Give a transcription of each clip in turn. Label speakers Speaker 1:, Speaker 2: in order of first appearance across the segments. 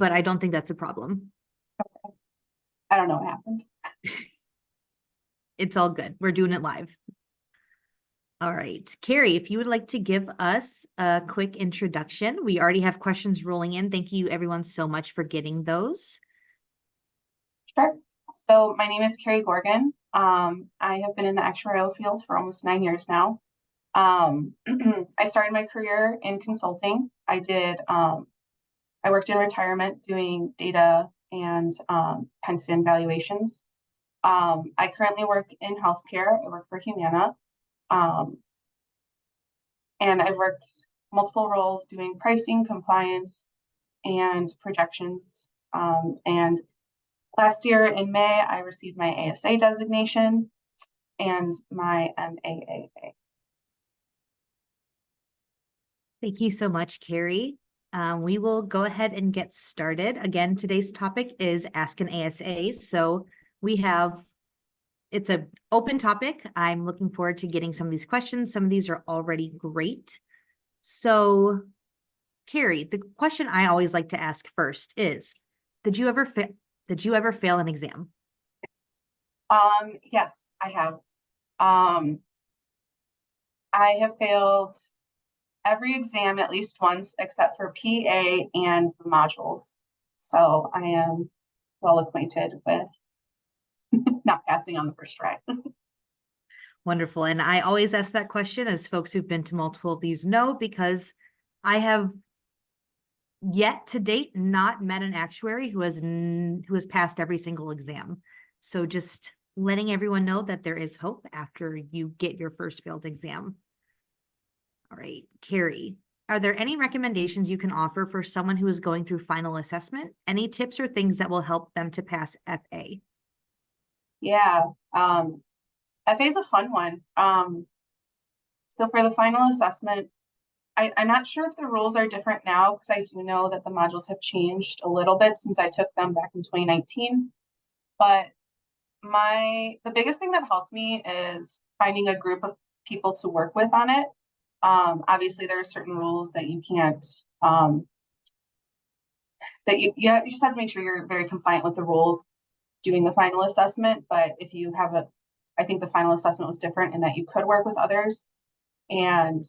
Speaker 1: but I don't think that's a problem.
Speaker 2: I don't know what happened.
Speaker 1: It's all good. We're doing it live. All right. Keri, if you would like to give us a quick introduction. We already have questions rolling in. Thank you everyone so much for getting those.
Speaker 2: Sure. So my name is Keri Gorgan. I have been in the actuarial field for almost 9 years now. I started my career in consulting. I worked in retirement doing data and pension valuations. I currently work in healthcare. I work for Humana. And I've worked multiple roles doing pricing, compliance, and projections. And last year in May, I received my ASA designation and my MAAA.
Speaker 1: Thank you so much, Keri. We will go ahead and get started. Again, today's topic is Ask an ASA. So it's an open topic. I'm looking forward to getting some of these questions. Some of these are already great. So, Keri, the question I always like to ask first is, did you ever fail an exam?
Speaker 2: Yes, I have. I have failed every exam at least once, except for PA and the modules. So I am well acquainted with not passing on the first try.
Speaker 1: Wonderful. And I always ask that question, as folks who've been to multiple of these know, because I have yet to date not met an actuary who has passed every single exam. So just letting everyone know that there is hope after you get your first failed exam. All right, Keri, are there any recommendations you can offer for someone who is going through final assessment? Any tips or things that will help them to pass FA?
Speaker 2: Yeah, FA is a fun one. So for the final assessment, I'm not sure if the rules are different now, because I do know that the modules have changed a little bit since I took them back in 2019. But the biggest thing that helped me is finding a group of people to work with on it. Obviously, there are certain rules that you can't, that you just have to make sure you're very compliant with the rules doing the final assessment. But if you have I think the final assessment was different in that you could work with others. And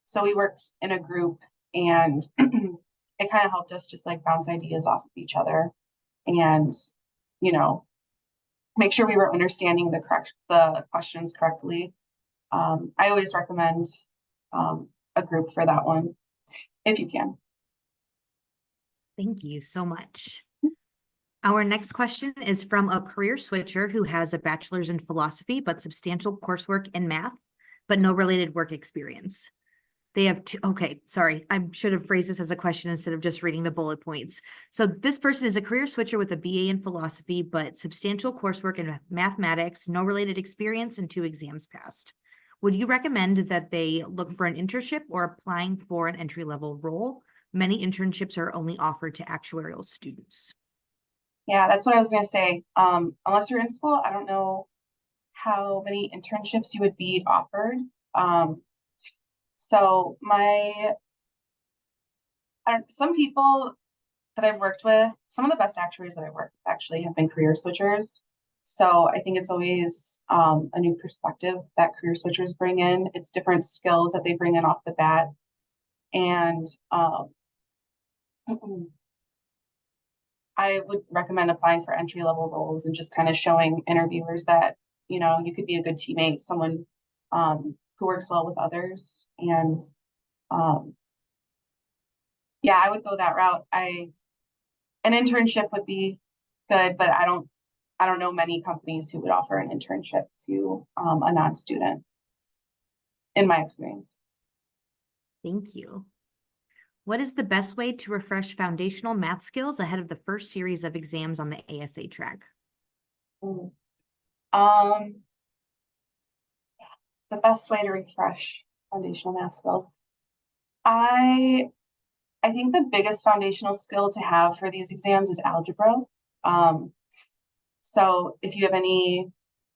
Speaker 2: so we worked in a group, and it kind of helped us just like bounce ideas off of each other and, make sure we were understanding the questions correctly. I always recommend a group for that one, if you can.
Speaker 1: Thank you so much. Our next question is from a career switcher who has a bachelor's in philosophy, but substantial coursework in math, but no related work experience. They have two. Okay, sorry. I should have phrased this as a question instead of just reading the bullet points. So this person is a career switcher with a BA in philosophy, but substantial coursework in mathematics, no related experience, and 2 exams passed. Would you recommend that they look for an internship or applying for an entry-level role? Many internships are only offered to actuarial students.
Speaker 2: Yeah, that's what I was going to say. Unless you're in school, I don't know how many internships you would be offered. So some people that I've worked with, some of the best actuaries that I've worked with actually have been career switchers. So I think it's always a new perspective that career switchers bring in. It's different skills that they bring in off the bat. And I would recommend applying for entry-level roles and just kind of showing interviewers that, you could be a good teammate, someone who works well with others. And yeah, I would go that route. An internship would be good, but I don't know many companies who would offer an internship to a non-student, in my experience.
Speaker 1: Thank you. What is the best way to refresh foundational math skills ahead of the first series of exams on the ASA track?
Speaker 2: The best way to refresh foundational math skills. I think the biggest foundational skill to have for these exams is algebra. So if you have any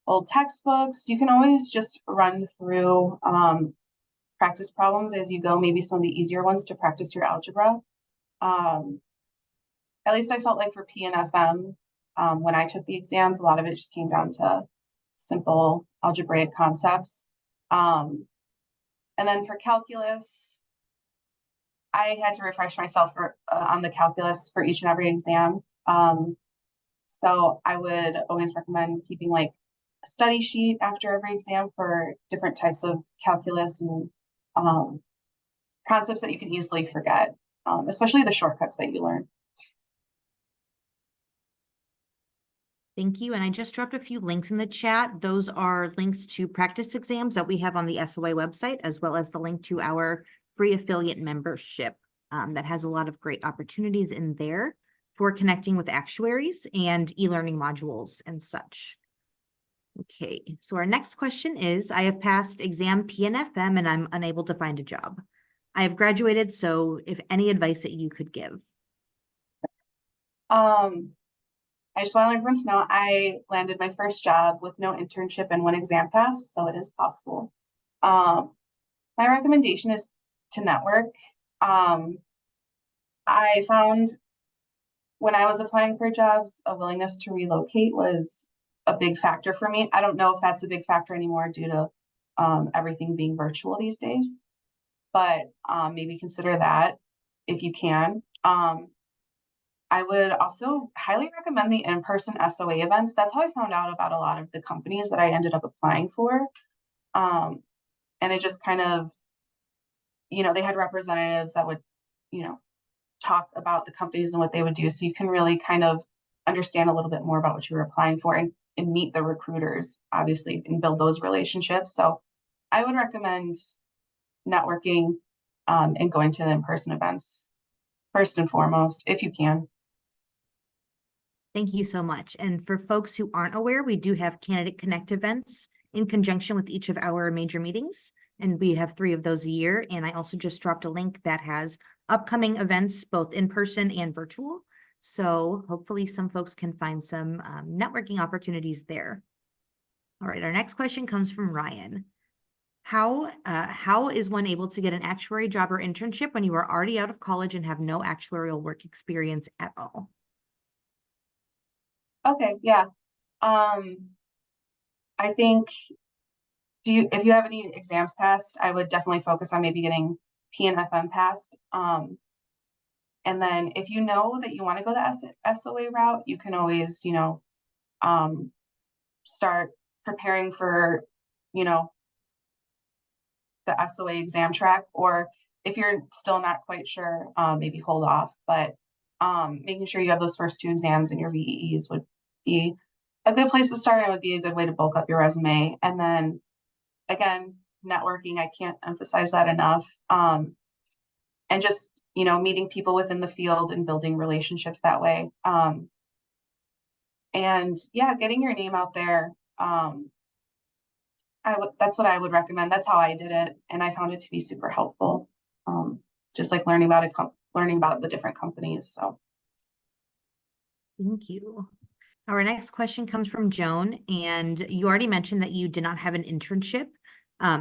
Speaker 2: old textbooks, you can always just run through practice problems as you go, maybe some of the easier ones to practice your algebra. at least I felt like for P and FM, when I took the exams, a lot of it just came down to simple algebraic concepts. And then for calculus, I had to refresh myself on the calculus for each and every exam. So I would always recommend keeping like a study sheet after every exam for different types of calculus and concepts that you can easily forget, especially the shortcuts that you learn.
Speaker 1: Thank you. And I just dropped a few links in the chat. Those are links to practice exams that we have on the SOA website, as well as the link to our free affiliate membership that has a lot of great opportunities in there for connecting with actuaries and e-learning modules and such. Okay, so our next question is, I have passed exam PNFM and I'm unable to find a job. I have graduated, so if any advice that you could give.
Speaker 2: I just want everyone to know I landed my first job with no internship and one exam passed, so it is possible. My recommendation is to network. I found when I was applying for jobs, a willingness to relocate was a big factor for me. I don't know if that's a big factor anymore due to everything being virtual these days, but maybe consider that if you can. I would also highly recommend the in-person SOA events. That's how I found out about a lot of the companies that I ended up applying for. And it just kind of, they had representatives that would, talk about the companies and what they would do. So you can really kind of understand a little bit more about what you were applying for and meet the recruiters, obviously, and build those relationships. So I would recommend networking and going to the in-person events first and foremost, if you can.
Speaker 1: Thank you so much. And for folks who aren't aware, we do have Candidate Connect events in conjunction with each of our major meetings. And we have 3 of those a year. And I also just dropped a link that has upcoming events, both in person and virtual. So hopefully some folks can find some networking opportunities there. All right, our next question comes from Ryan. How is one able to get an actuary job or internship when you are already out of college and have no actuarial work experience at all?
Speaker 2: Okay, yeah. I think if you have any exams passed, I would definitely focus on maybe getting P and FM passed. And then if you know that you want to go the SOA route, you can always, start preparing for, the SOA exam track, or if you're still not quite sure, maybe hold off. But making sure you have those first 2 exams in your VEEs would be a good place to start. It would be a good way to bulk up your resume. And then again, networking, I can't emphasize that enough. And just, meeting people within the field and building relationships that way. And yeah, getting your name out there. That's what I would recommend. That's how I did it. And I found it to be super helpful. Just like learning about the different companies. So.
Speaker 1: Thank you. Our next question comes from Joan, and you already mentioned that you did not have an internship.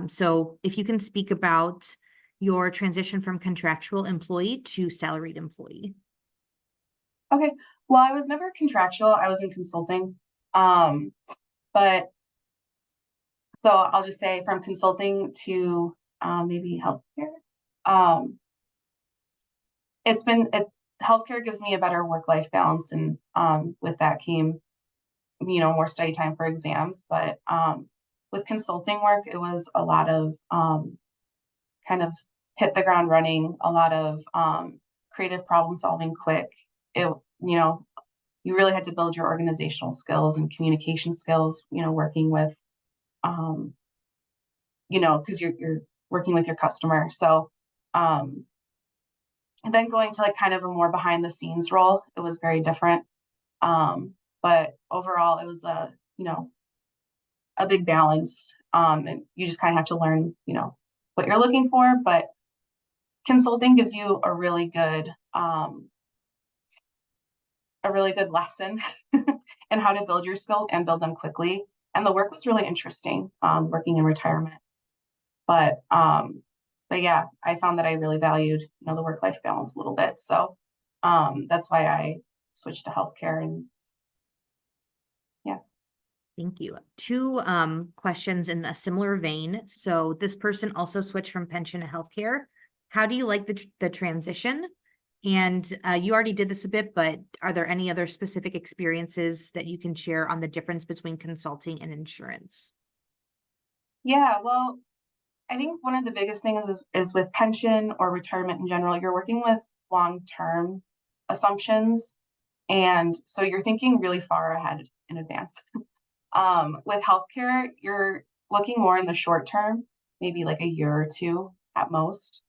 Speaker 1: So if you can speak about your transition from contractual employee to salaried employee.
Speaker 2: Okay. Well, I was never contractual. I was in consulting. But so I'll just say from consulting to maybe healthcare. Healthcare gives me a better work-life balance, and with that came, more study time for exams. But with consulting work, it was a lot of kind of hit the ground running, a lot of creative problem solving quick. You really had to build your organizational skills and communication skills, working with, because you're working with your customer. So, and then going to like kind of a more behind the scenes role, it was very different. But overall, it was a big balance. And you just kind of have to learn, what you're looking for. But consulting gives you a really good lesson in how to build your skills and build them quickly. And the work was really interesting, working in retirement. But yeah, I found that I really valued, the work-life balance a little bit. So that's why I switch to healthcare. And yeah.
Speaker 1: Thank you. Two questions in a similar vein. So this person also switched from pension to healthcare. How do you like the transition? And you already did this a bit, but are there any other specific experiences that you can share on the difference between consulting and insurance?
Speaker 2: Yeah, well, I think one of the biggest things is with pension or retirement in general, you're working with long-term assumptions. And so you're thinking really far ahead in advance. With healthcare, you're looking more in the short term, maybe like a year or two at most.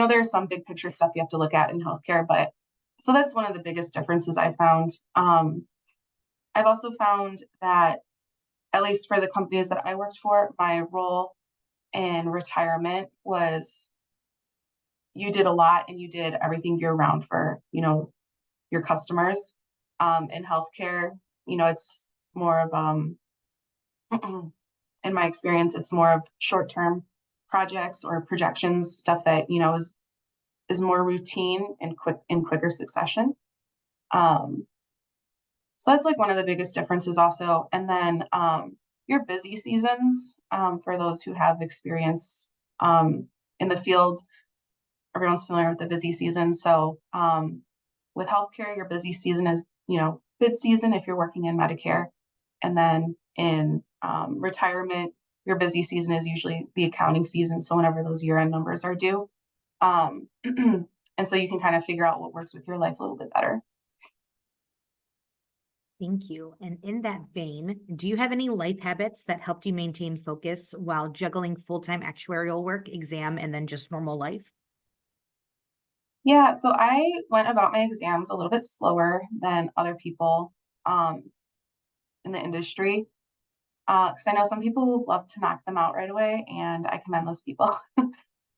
Speaker 2: There's some big picture stuff you have to look at in healthcare, but so that's one of the biggest differences I found. I've also found that, at least for the companies that I worked for, my role in retirement was you did a lot and you did everything year round for, your customers. In healthcare, it's more of in my experience, it's more of short-term projects or projections, stuff that, is more routine and quicker succession. So that's like one of the biggest differences also. And then your busy seasons, for those who have experience in the field, everyone's familiar with the busy season. So with healthcare, your busy season is, bid season if you're working in Medicare. And then in retirement, your busy season is usually the accounting season. So whenever those year-end numbers are due. And so you can kind of figure out what works with your life a little bit better.
Speaker 1: Thank you. And in that vein, do you have any life habits that helped you maintain focus while juggling full-time actuarial work, exam, and then just normal life?
Speaker 2: Yeah, so I went about my exams a little bit slower than other people in the industry, because I know some people love to knock them out right away, and I commend those people.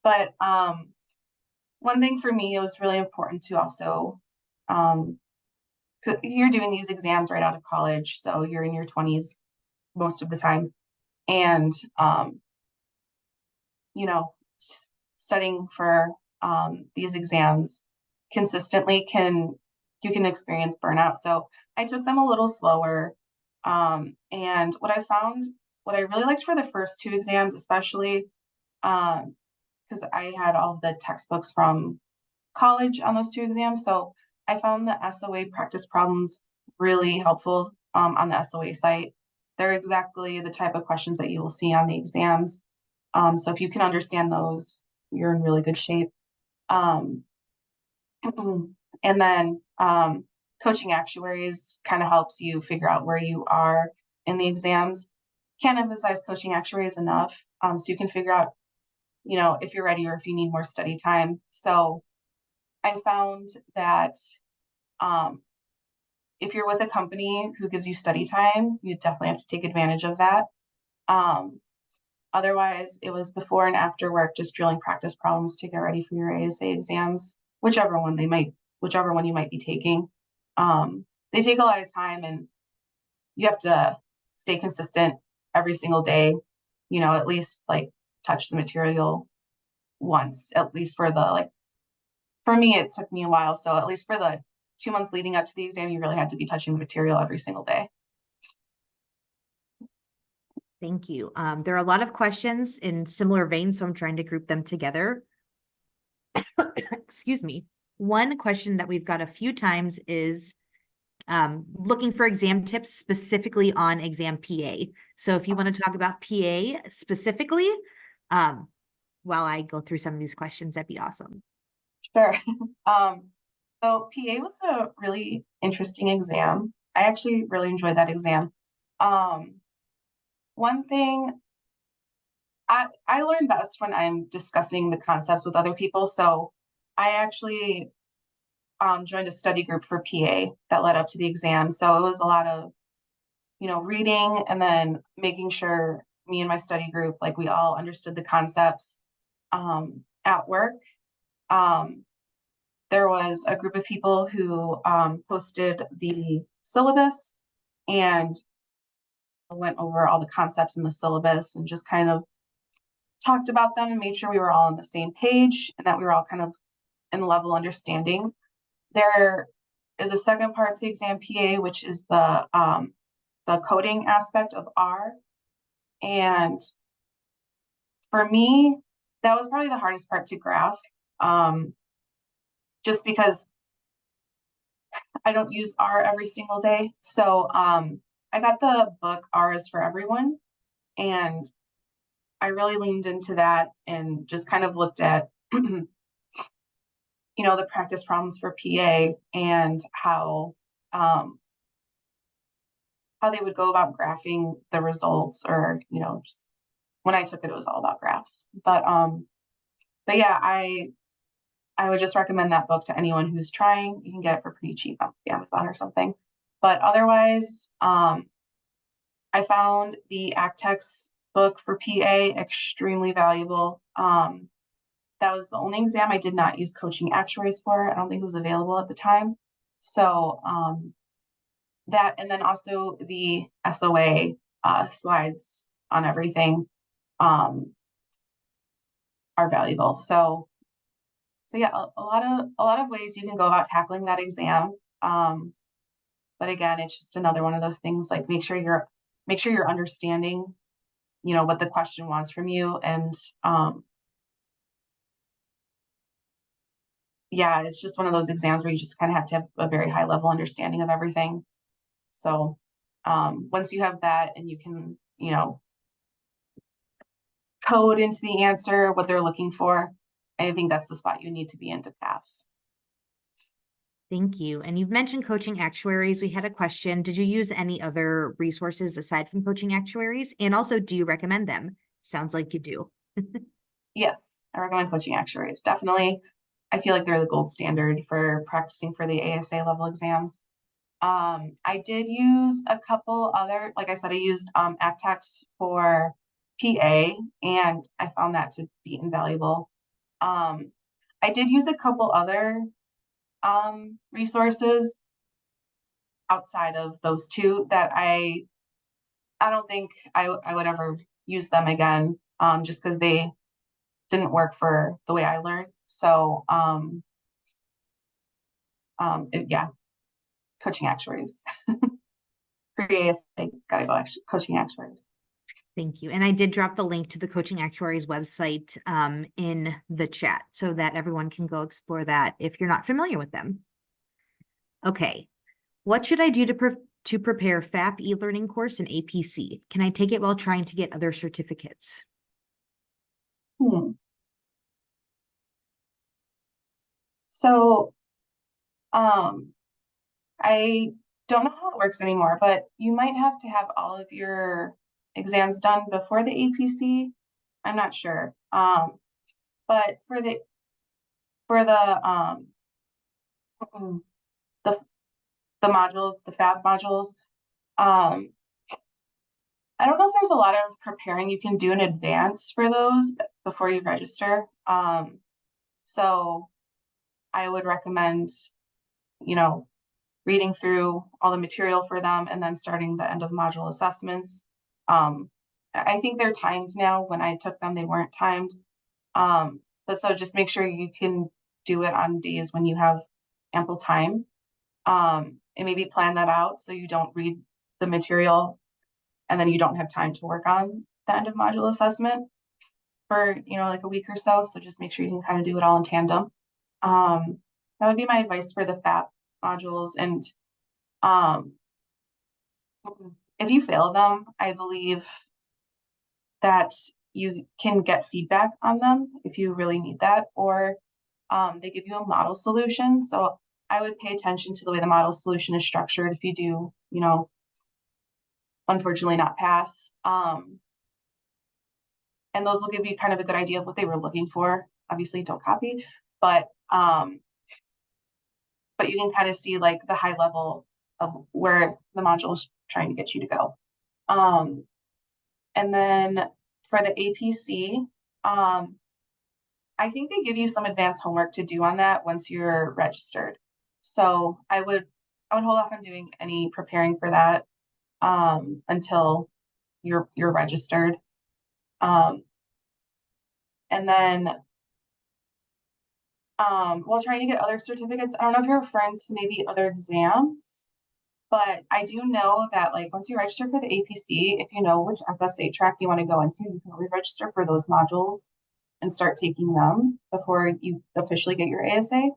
Speaker 2: But one thing for me, it was really important to also, 'cause you're doing these exams right out of college, so you're in your 20s most of the time, and you know, studying for these exams consistently you can experience burnout. So I took them a little slower. And what I really liked for the first two exams, especially because I had all of the textbooks from college on those two exams. So I found the SOA practice problems really helpful on the SOA site. They're exactly the type of questions that you will see on the exams. So if you can understand those, you're in really good shape. Um, and then coaching actuaries kind of helps you figure out where you are in the exams. Can't emphasize coaching actuaries enough. So you can figure out, if you're ready or if you need more study time. So I found that um, if you're with a company who gives you study time, you definitely have to take advantage of that. Um, Otherwise, it was before and after work, just drilling practice problems to get ready for your ASA exams, whichever one you might be taking. They take a lot of time, and you have to stay consistent every single day. At least like touch the material once, at least for me, it took me a while. So at least for the 2 months leading up to the exam, you really had to be touching the material every single day.
Speaker 1: Thank you. There are a lot of questions in similar veins, so I'm trying to group them together. Excuse me. One question that we've got a few times is looking for exam tips specifically on exam PA. So if you want to talk about PA specifically, while I go through some of these questions, that'd be awesome.
Speaker 2: Sure. So PA was a really interesting exam. I actually really enjoyed that exam. One thing I learn best when I'm discussing the concepts with other people. So I actually joined a study group for PA that led up to the exam. So it was a lot of, reading and then making sure me and my study group, like we all understood the concepts at work. There was a group of people who posted the syllabus and went over all the concepts in the syllabus and just kind of talked about them and made sure we were all on the same page and that we were all kind of in level understanding. There is a second part to the exam PA, which is the coding aspect of R. And for me, that was probably the hardest part to grasp, just because I don't use R every single day. So I got the book R is for Everyone, and I really leaned into that and just kind of looked at the practice problems for PA and how they would go about graphing the results, or just when I took it, it was all about graphs. But yeah, I would just recommend that book to anyone who's trying. You can get it for pretty cheap on Amazon or something. But otherwise, I found the ACTEX book for PA extremely valuable. That was the only exam I did not use coaching actuaries for. I don't think it was available at the time. So that, and then also the SOA slides on everything are valuable. So yeah, a lot of ways you can go about tackling that exam. But again, it's just another one of those things, like make sure you're understanding, what the question wants from you. And yeah, it's just one of those exams where you just kind of have to have a very high level understanding of everything. So once you have that and you can, code into the answer what they're looking for, I think that's the spot you need to be in to pass.
Speaker 1: Thank you. And you've mentioned coaching actuaries. We had a question. Did you use any other resources aside from coaching actuaries? And also, do you recommend them? Sounds like you do.
Speaker 2: Yes, I recommend coaching actuaries. Definitely. I feel like they're the gold standard for practicing for the ASA level exams. I did use a couple other, like I said, I used ACTEX for PA, and I found that to be invaluable. I did use a couple other resources outside of those two that I don't think I would ever use them again, just because they didn't work for the way I learned. So yeah, coaching actuaries. For ASA, gotta go coaching actuaries.
Speaker 1: Thank you. And I did drop the link to the Coaching Actuaries website in the chat so that everyone can go explore that if you're not familiar with them. Okay. What should I do to prepare FAP e-learning course and APC? Can I take it while trying to get other certificates?
Speaker 2: So I don't know how it works anymore, but you might have to have all of your exams done before the APC. I'm not sure. But for the the the modules, the FAB modules, um, I don't know if there's a lot of preparing you can do in advance for those before you register. So I would recommend, reading through all the material for them and then starting the end of module assessments. I think they're timed now. When I took them, they weren't timed. But so just make sure you can do it on days when you have ample time. And maybe plan that out so you don't read the material and then you don't have time to work on the end of module assessment for, like a week or so. So just make sure you can kind of do it all in tandem. That would be my advice for the FAP modules. And if you fail them, I believe that you can get feedback on them if you really need that, or they give you a model solution. So I would pay attention to the way the model solution is structured if you do, unfortunately not pass. And those will give you kind of a good idea of what they were looking for. Obviously, don't copy, but you can kind of see like the high level of where the module is trying to get you to go. And then for the APC, I think they give you some advanced homework to do on that once you're registered. So I would hold off on doing any preparing for that until you're registered. And then while trying to get other certificates. I don't know if you're referring to maybe other exams, but I do know that like once you register for the APC, if you know which FSA track you want to go into, you can always register for those modules and start taking them before you officially get your ASA.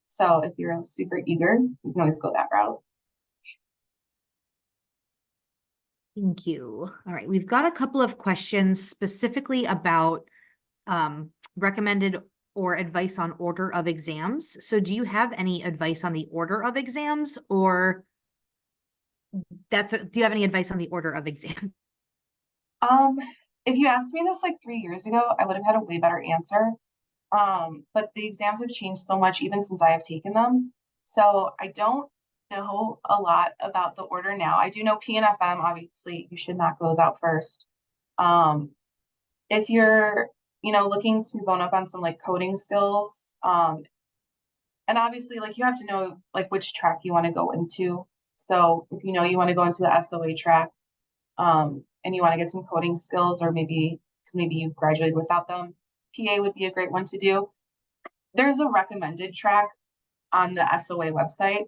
Speaker 2: So if you're super eager, you can always go that route.
Speaker 1: Thank you. All right, we've got a couple of questions specifically about recommended or advice on order of exams. So do you have any advice on the order of exams, or do you have any advice on the order of exams?
Speaker 2: Um, if you asked me this like 3 years ago, I would have had a way better answer. But the exams have changed so much even since I have taken them. So I don't know a lot about the order now. I do know P and FM, obviously, you should knock those out first. Um, if you're, looking to bone up on some like coding skills, and obviously like you have to know like which track you want to go into. So if you know you want to go into the SOA track, and you want to get some coding skills, or maybe because maybe you graduated without them, PA would be a great one to do. There's a recommended track on the SOA website,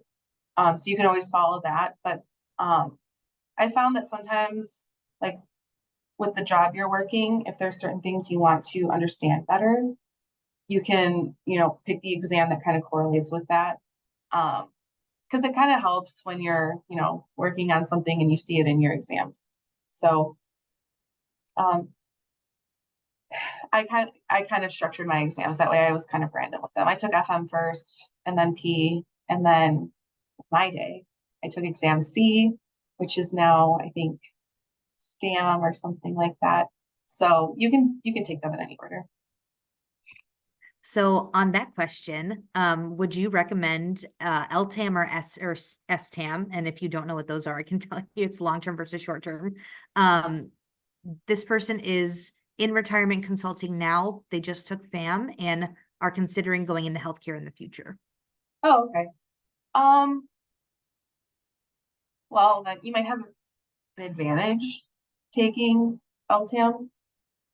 Speaker 2: so you can always follow that. But I found that sometimes, like with the job you're working, if there's certain things you want to understand better, you can, pick the exam that kind of correlates with that. Because it kind of helps when you're, working on something and you see it in your exams. So um, I kind of structured my exams that way. I was kind of random with them. I took FM first, and then P, and then my day I took exam C, which is now I think STAM or something like that. So you can take them in any order.
Speaker 1: So on that question, would you recommend LTAM or STAM? And if you don't know what those are, I can tell you it's long-term versus short-term. This person is in retirement consulting now. They just took FAM and are considering going into healthcare in the future.
Speaker 2: Oh, okay. Um, well, then you might have an advantage taking LTAM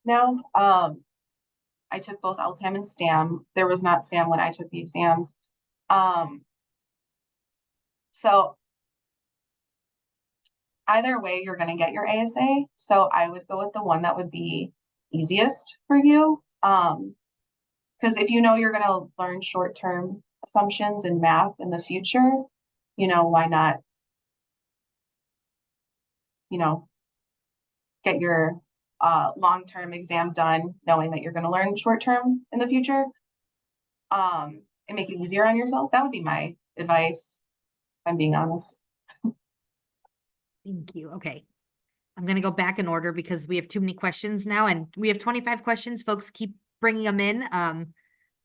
Speaker 2: now. I took both LTAM and STAM. There was not FAM when I took the exams. Um, so either way, you're going to get your ASA. So I would go with the one that would be easiest for you. Because if you know you're going to learn short-term assumptions in math in the future, why not, you know, get your long-term exam done, knowing that you're going to learn short-term in the future, and make it easier on yourself. That would be my advice, if I'm being honest.
Speaker 1: Thank you. Okay. I'm going to go back in order because we have too many questions now, and we have 25 questions. Folks keep bringing them in.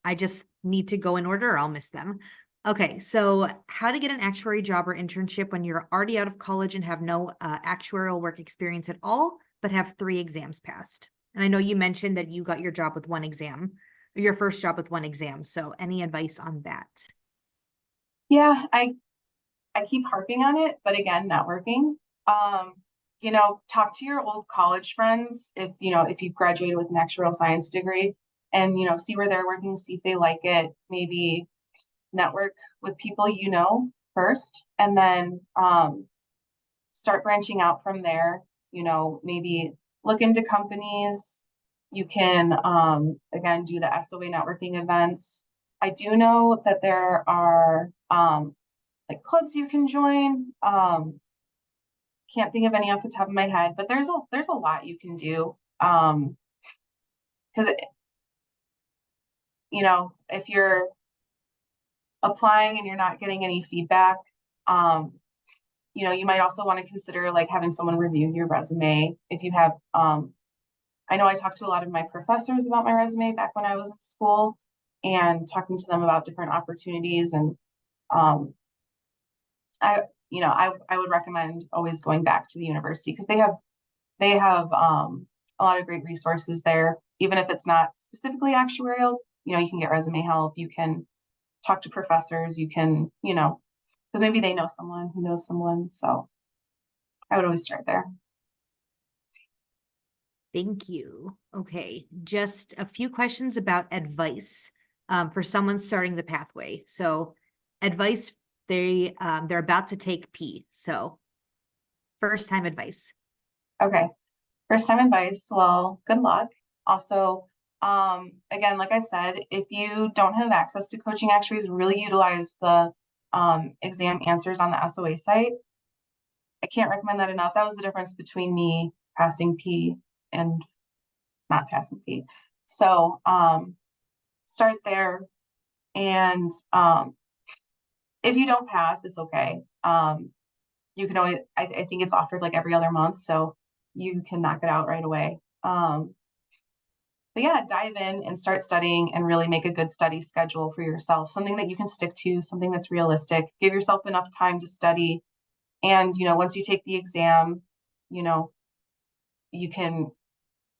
Speaker 1: I just need to go in order or I'll miss them. Okay, so how to get an actuary job or internship when you're already out of college and have no actuarial work experience at all, but have 3 exams passed. And I know you mentioned that you got your job with 1 exam, or your first job with 1 exam. So any advice on that?
Speaker 2: Yeah, I keep harping on it, but again, not working. Um, talk to your old college friends if you graduated with an actuarial science degree, and see where they're working, see if they like it, maybe network with people first, and then start branching out from there. Maybe look into companies. You can again do the SOA networking events. I do know that there are like clubs you can join. Can't think of any off the top of my head, but there's a lot you can do. Because if you're applying and you're not getting any feedback, you might also want to consider like having someone review your resume. If you have, I know I talked to a lot of my professors about my resume back when I was in school, and talking to them about different opportunities. And I would recommend always going back to the university because they have a lot of great resources there. Even if it's not specifically actuarial, you can get resume help. You can talk to professors. You can, because maybe they know someone who knows someone. So I would always start there.
Speaker 1: Thank you. Okay, just a few questions about advice. for someone starting the pathway. So advice, they're about to take P. So first time advice.
Speaker 2: Okay. First time advice. Well, good luck. Also, again, like I said, if you don't have access to coaching actuaries, really utilize the exam answers on the SOA site. I can't recommend that enough. That was the difference between me passing P and not passing P. So start there. And if you don't pass, it's okay. You can always, I think it's offered like every other month, so you can knock it out right away. But yeah, dive in and start studying and really make a good study schedule for yourself, something that you can stick to, something that's realistic. Give yourself enough time to study. And, once you take the exam, you can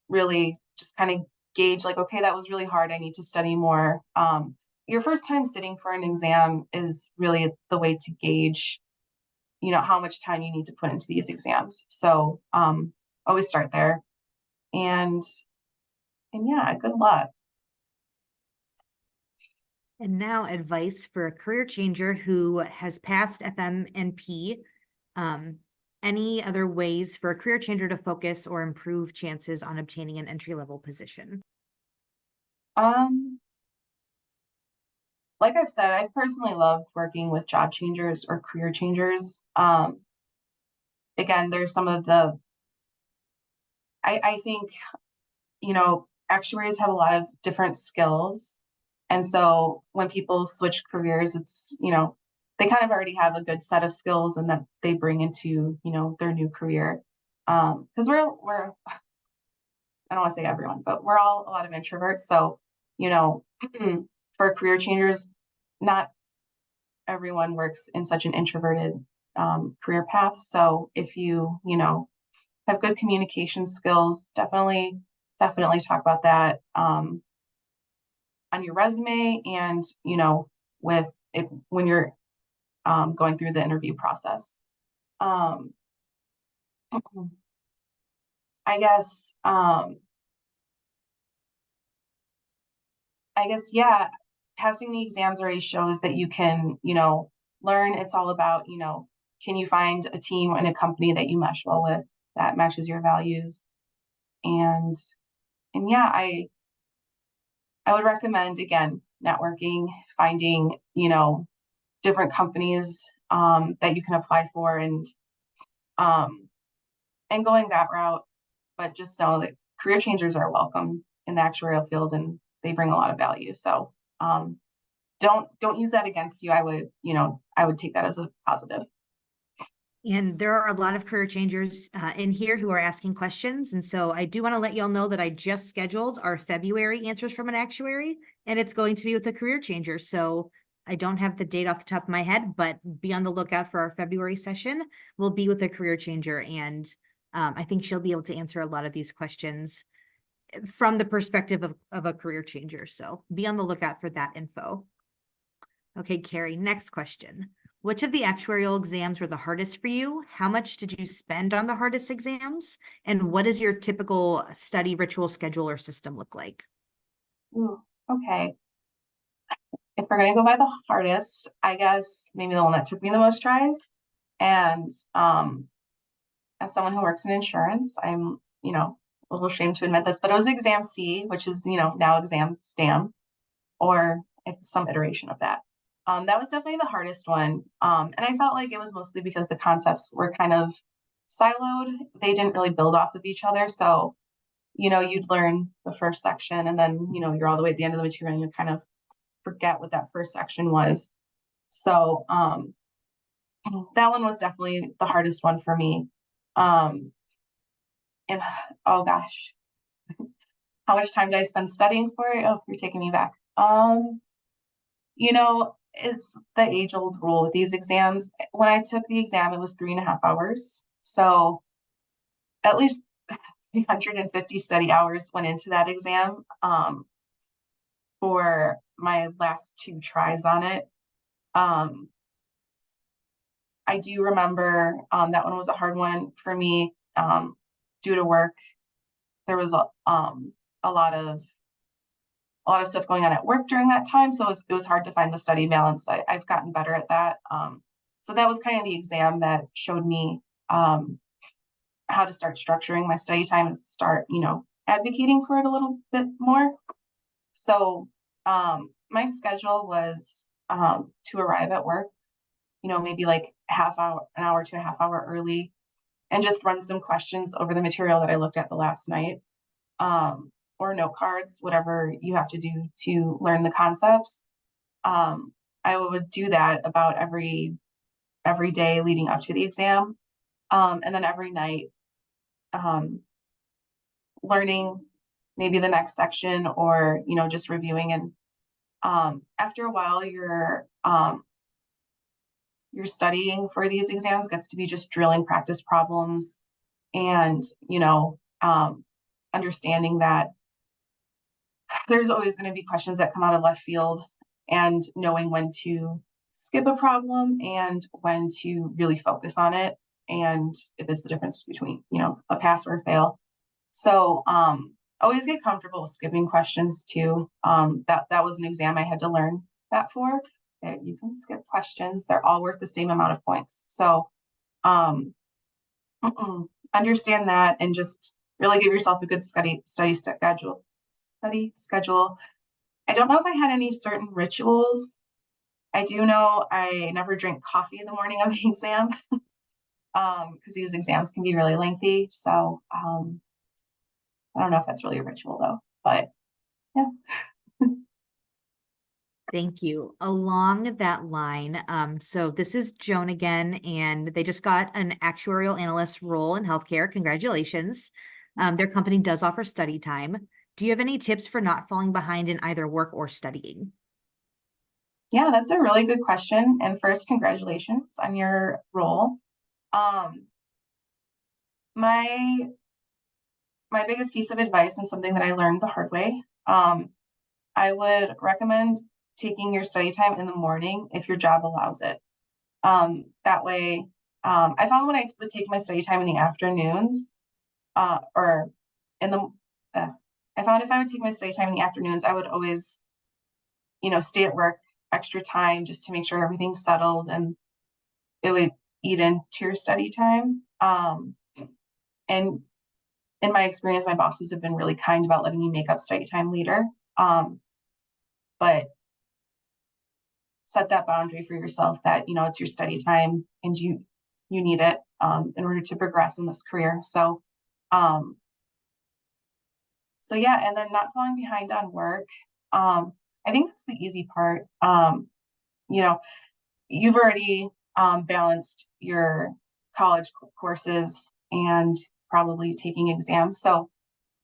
Speaker 2: really just kind of gauge like, okay, that was really hard. I need to study more. Your first time sitting for an exam is really the way to gauge, how much time you need to put into these exams. So always start there. And yeah, good luck.
Speaker 1: And now advice for a career changer who has passed FM and P. Any other ways for a career changer to focus or improve chances on obtaining an entry-level position?
Speaker 2: Like I've said, I personally love working with job changers or career changers. Again, there's some of I think, actuaries have a lot of different skills. And so when people switch careers, it's, they kind of already have a good set of skills and that they bring into, their new career. Because we're I don't want to say everyone, but we're all a lot of introverts. So, for career changers, not everyone works in such an introverted career path. So if you, have good communication skills, definitely talk about that on your resume and, with it when you're going through the interview process. Um, I guess, yeah, passing the exams already shows that you can, learn. It's all about, can you find a team and a company that you mesh well with that matches your values? And yeah, I would recommend again networking, finding, different companies that you can apply for um, and going that route. But just know that career changers are welcome in the actuarial field and they bring a lot of value. So don't use that against you. I would take that as a positive.
Speaker 1: And there are a lot of career changers in here who are asking questions. And so I do want to let y'all know that I just scheduled our February answers from an actuary, and it's going to be with a career changer. So I don't have the date off the top of my head, but be on the lookout for our February session. We'll be with a career changer. And I think she'll be able to answer a lot of these questions from the perspective of a career changer. So be on the lookout for that info. Okay, Carrie, next question. Which of the actuarial exams were the hardest for you? How much did you spend on the hardest exams? And what does your typical study ritual schedule or system look like?
Speaker 2: Ooh, okay. If we're gonna go by the hardest, I guess maybe the one that took me the most tries. And as someone who works in insurance, I'm, a little ashamed to admit this, but it was exam C, which is, now exam STAM, or it's some iteration of that. That was definitely the hardest one. And I felt like it was mostly because the concepts were kind of siloed. They didn't really build off of each other. So, you'd learn the first section and then, you're all the way at the end of the material and you kind of forget what that first section was. So that one was definitely the hardest one for me. And oh gosh, how much time did I spend studying for it? Oh, you're taking me back. It's the age-old rule with these exams. When I took the exam, it was 3.5 hours. So at least 350 study hours went into that exam for my last two tries on it. I do remember that one was a hard one for me due to work. There was a lot of a lot of stuff going on at work during that time. So it was hard to find the study balance. I've gotten better at that. So that was kind of the exam that showed me how to start structuring my study time and start, advocating for it a little bit more. So my schedule was to arrive at work, maybe like an hour to a half hour early, and just run some questions over the material that I looked at the last night, or note cards, whatever you have to do to learn the concepts. I would do that about every day leading up to the exam. And then every night, learning maybe the next section, or, just reviewing. And after a while, your studying for these exams gets to be just drilling practice problems and, understanding that there's always going to be questions that come out of left field, and knowing when to skip a problem and when to really focus on it. And if it's the difference between, a pass or a fail. So always get comfortable with skipping questions too. That was an exam I had to learn that for, that you can skip questions. They're all worth the same amount of points. So understand that, and just really give yourself a good study schedule. I don't know if I had any certain rituals. I do know I never drink coffee the morning of the exam, because these exams can be really lengthy. So I don't know if that's really a ritual though, but yeah.
Speaker 1: Thank you. Along that line, so this is Joan again, and they just got an actuarial analyst role in healthcare. Congratulations. Their company does offer study time. Do you have any tips for not falling behind in either work or studying?
Speaker 2: Yeah, that's a really good question. And first, congratulations on your role. My biggest piece of advice, and something that I learned the hard way, I would recommend taking your study time in the morning if your job allows it. That way, I found when I would take my study time in the afternoons, or in the, I found if I would take my study time in the afternoons, I would always, stay at work extra time just to make sure everything's settled, and it would eat into your study time. And in my experience, my bosses have been really kind about letting me make up study time later. But set that boundary for yourself that, it's your study time, and you need it in order to progress in this career. So yeah, and then not falling behind on work. I think that's the easy part. You've already balanced your college courses and probably taking exams. So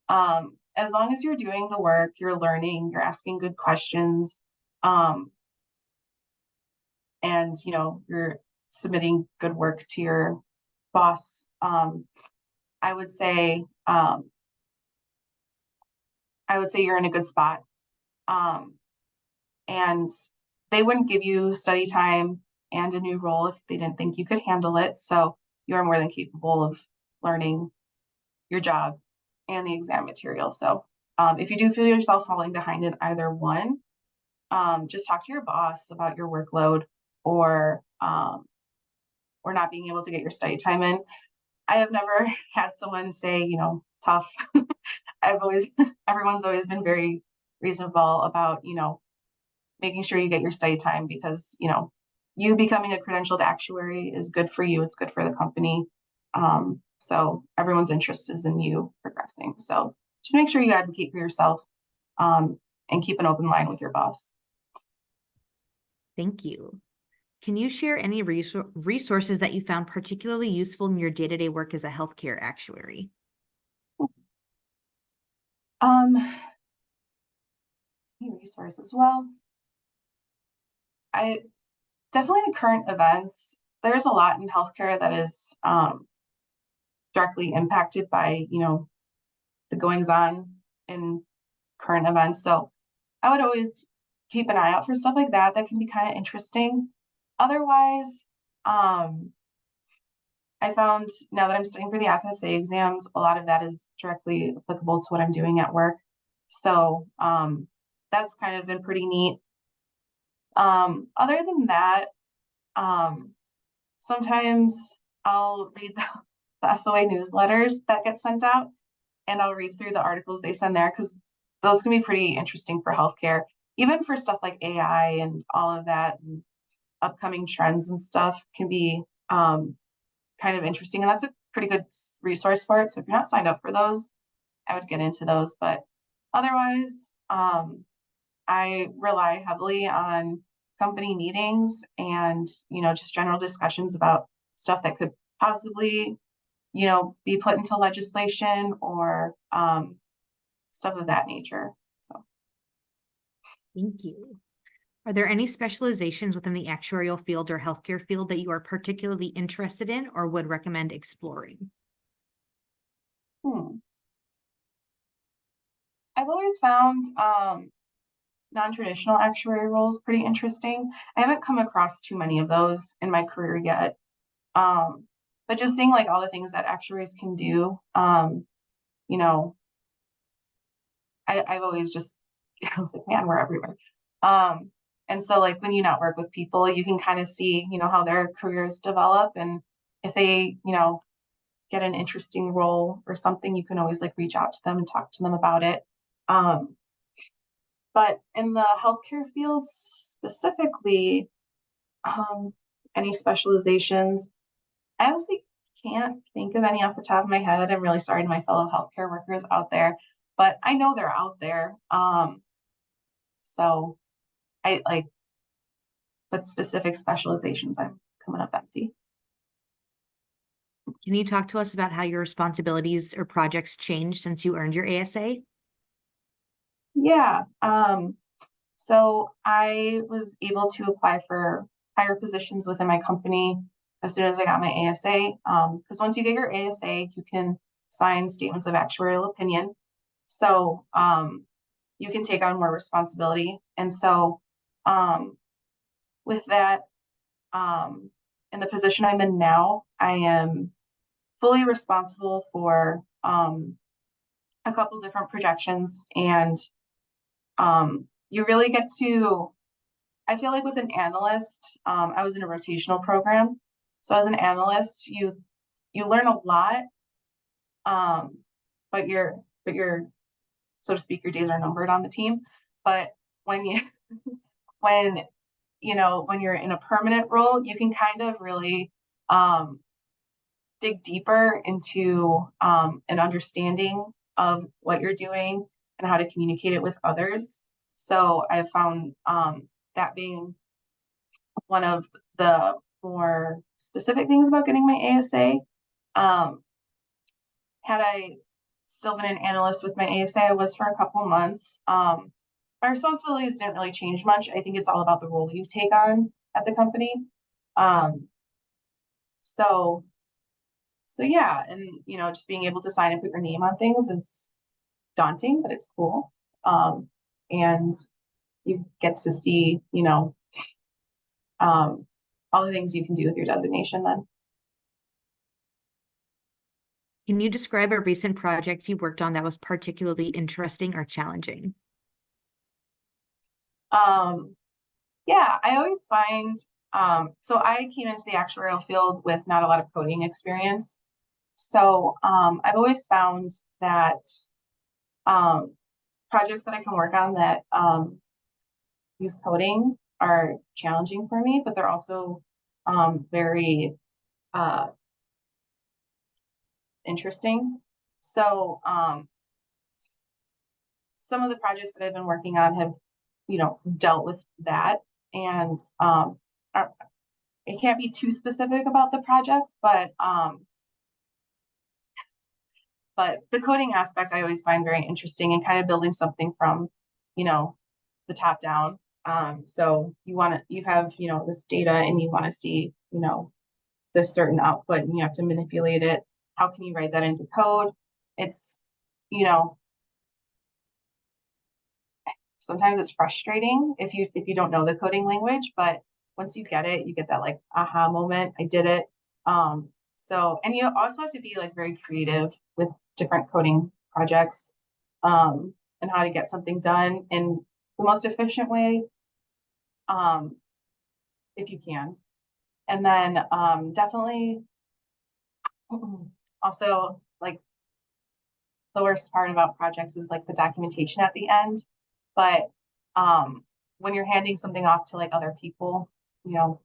Speaker 2: as long as you're doing the work, you're learning, you're asking good questions, and you're submitting good work to your boss, I would say you're in a good spot. And they wouldn't give you study time and a new role if they didn't think you could handle it. So you are more than capable of learning your job and the exam material. So if you do feel yourself falling behind in either one, just talk to your boss about your workload, or not being able to get your study time in. I have never had someone say, tough. Everyone's always been very reasonable about, making sure you get your study time, because, you becoming a credentialed actuary is good for you. It's good for the company. So everyone's interest is in you progressing. So just make sure you advocate for yourself, and keep an open line with your boss.
Speaker 1: Thank you. Can you share any resources that you found particularly useful in your day-to-day work as a healthcare actuary?
Speaker 2: Resources. Well, I definitely the current events. There's a lot in healthcare that is directly impacted by, the goings on in current events. So I would always keep an eye out for stuff like that can be kind of interesting. Otherwise, I found, now that I'm studying for the ASA exams, a lot of that is directly applicable to what I'm doing at work. So that's kind of been pretty neat. Other than that, sometimes I'll read the SOA newsletters that get sent out, and I'll read through the articles they send there because those can be pretty interesting for healthcare, even for stuff like AI and all of that, and upcoming trends and stuff can be kind of interesting. And that's a pretty good resource for it. So if you're not signed up for those, I would get into those. But otherwise, I rely heavily on company meetings and, just general discussions about stuff that could possibly, be put into legislation or stuff of that nature. So,
Speaker 1: Thank you. Are there any specializations within the actuarial field or healthcare field that you are particularly interested in or would recommend exploring?
Speaker 2: I've always found non-traditional actuary roles pretty interesting. I haven't come across too many of those in my career yet. But just seeing like all the things that actuaries can do, you know, I've always just, I was like, man, we're everywhere. And so like when you network with people, you can kind of see, how their careers develop, and if they, get an interesting role or something, you can always like reach out to them and talk to them about it. But in the healthcare field specifically, any specializations, I honestly can't think of any off the top of my head. I'm really sorry to my fellow healthcare workers out there, but I know they're out there. So I like, but specific specializations, I'm coming up empty.
Speaker 1: Can you talk to us about how your responsibilities or projects changed since you earned your ASA?
Speaker 2: Yeah. So I was able to apply for higher positions within my company as soon as I got my ASA. Because once you get your ASA, you can sign statements of actuarial opinion. So you can take on more responsibility. And so with that, in the position I'm in now, I am fully responsible for a couple different projections, and you really get to, I feel like with an analyst, I was in a rotational program. So as an analyst, you learn a lot, but you're so to speak, your days are numbered on the team. But when you when when you're in a permanent role, you can kind of really dig deeper into an understanding of what you're doing and how to communicate it with others. So I've found that being one of the more specific things about getting my ASA. Had I still been an analyst with my ASA, I was for a couple months. My responsibilities didn't really change much. I think it's all about the role you take on at the company. Um, so yeah, and just being able to sign and put your name on things is daunting, but it's cool. And you get to see, all the things you can do with your designation then.
Speaker 1: Can you describe a recent project you worked on that was particularly interesting or challenging?
Speaker 2: Yeah, I always find, so I came into the actuarial field with not a lot of coding experience. So I've always found that projects that I can work on that use coding are challenging for me, but they're also very interesting. So some of the projects that I've been working on have, dealt with that. And it can't be too specific about the projects, but the coding aspect I always find very interesting, and kind of building something from, the top down. So you have, this data, and you want to see, this certain output, and you have to manipulate it. How can you write that into code? It's, you know, sometimes it's frustrating if you don't know the coding language, but once you get it, you get that like aha moment. I did it. So, and you also have to be like very creative with different coding projects, and how to get something done. And the most efficient way, if you can. And then definitely also, like, the worst part about projects is like the documentation at the end. But when you're handing something off to like other people, you know,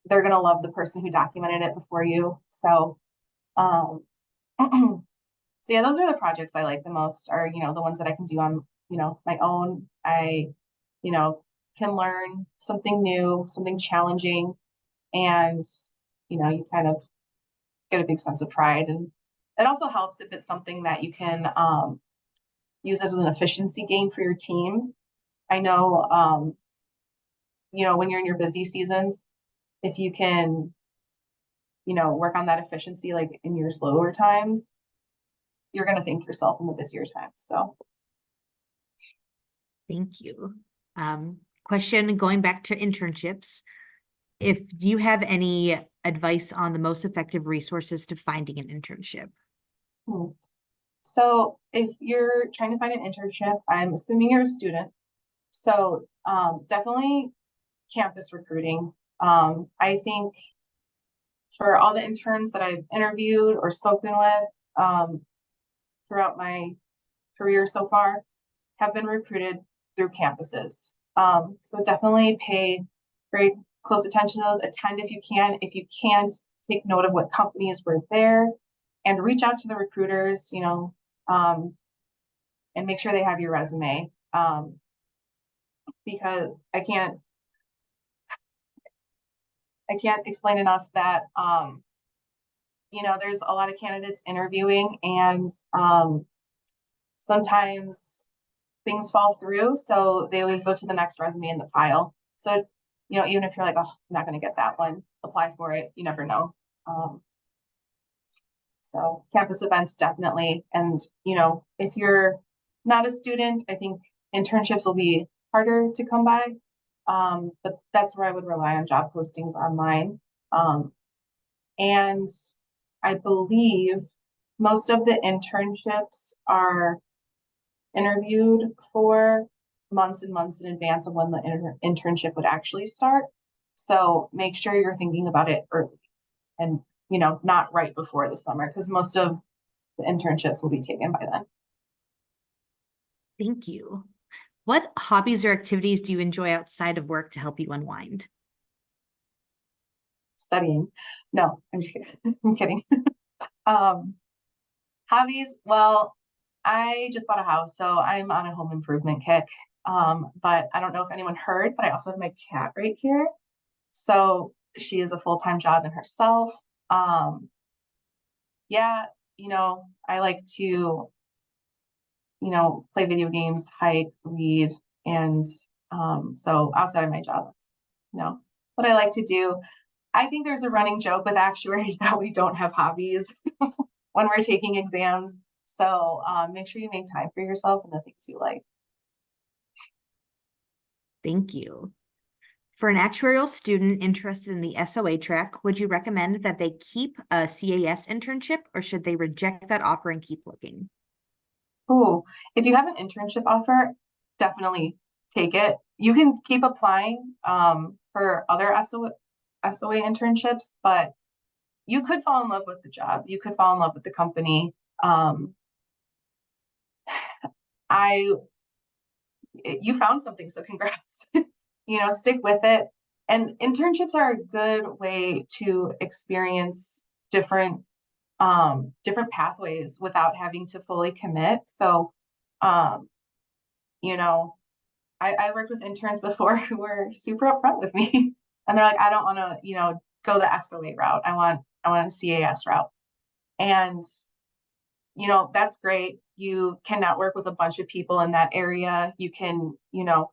Speaker 2: they're gonna love the person who documented it before you. So so yeah, those are the projects I like the most, are, you know, the ones that I can do on, you know, my own. I, you know, can learn something new, something challenging, and, you know, you kind of get a big sense of pride. And it also helps if it's something that you can use as an efficiency gain for your team. I know, you know, when you're in your busy seasons, if you can, you know, work on that efficiency like in your slower times, you're going to thank yourself in the busier times. So,
Speaker 1: Thank you. Question going back to internships. If do you have any advice on the most effective resources to finding an internship?
Speaker 2: hmm. So if you're trying to find an internship, I'm assuming you're a student. So definitely campus recruiting. I think for all the interns that I've interviewed or spoken with throughout my career so far, have been recruited through campuses. So definitely pay very close attention to those, attend if you can. If you can't, take note of what companies were there and reach out to the recruiters, you know, and make sure they have your resume. Because I can't explain enough that, you know, there's a lot of candidates interviewing, and sometimes things fall through. So they always go to the next resume in the pile. So, you know, even if you're like, oh, I'm not going to get that one, apply for it. You never know. Um, so campus events definitely. And, you know, if you're not a student, I think internships will be harder to come by. But that's where I would rely on job postings online. And I believe most of the internships are interviewed for months and months in advance of when the internship would actually start. So make sure you're thinking about it early, and, you know, not right before the summer, because most of the internships will be taken by then.
Speaker 1: Thank you. What hobbies or activities do you enjoy outside of work to help you unwind?
Speaker 2: Studying. No, I'm just kidding. I'm kidding. Um, Hobbies. Well, I just bought a house, so I'm on a home improvement kick. But I don't know if anyone heard, but I also have my cat right here. So she is a full-time job in herself. Um, yeah, you know, I like to, you know, play video games, hike, read, and so outside of my job, you know, what I like to do. I think there's a running joke with actuaries that we don't have hobbies when we're taking exams. So make sure you make time for yourself and the things you like.
Speaker 1: Thank you. For an actuarial student interested in the SOA track, would you recommend that they keep a CAS internship, or should they reject that offer and keep looking?
Speaker 2: Ooh, if you have an internship offer, definitely take it. You can keep applying for other SOA internships, but you could fall in love with the job. You could fall in love with the company. Um, I You found something, so congrats. You know, stick with it. And internships are a good way to experience different different pathways without having to fully commit. So um, you know, I worked with interns before who were super upfront with me. And they're like, I don't want to, you know, go the SOA route. I want a CAS route. And, you know, that's great. You can network with a bunch of people in that area. You can, you know,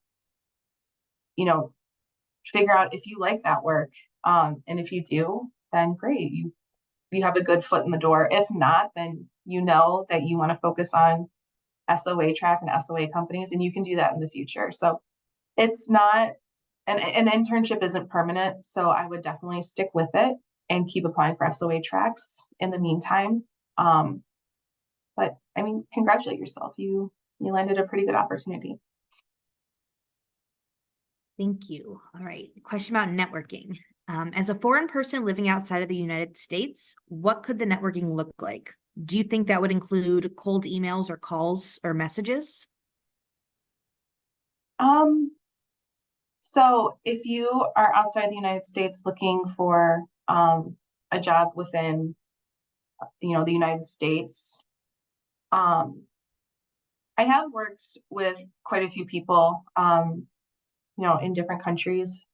Speaker 2: figure out if you like that work. And if you do, then great. You have a good foot in the door. If not, then you know that you want to focus on SOA track and SOA companies, and you can do that in the future. So it's not an internship isn't permanent. So I would definitely stick with it and keep applying for SOA tracks in the meantime. But I mean, congratulate yourself. You landed a pretty good opportunity.
Speaker 1: Thank you. All right. Question about networking. As a foreign person living outside of the United States, what could the networking look like? Do you think that would include cold emails or calls or messages?
Speaker 2: So if you are outside the United States looking for a job within, the United States, I have worked with quite a few people, in different countries,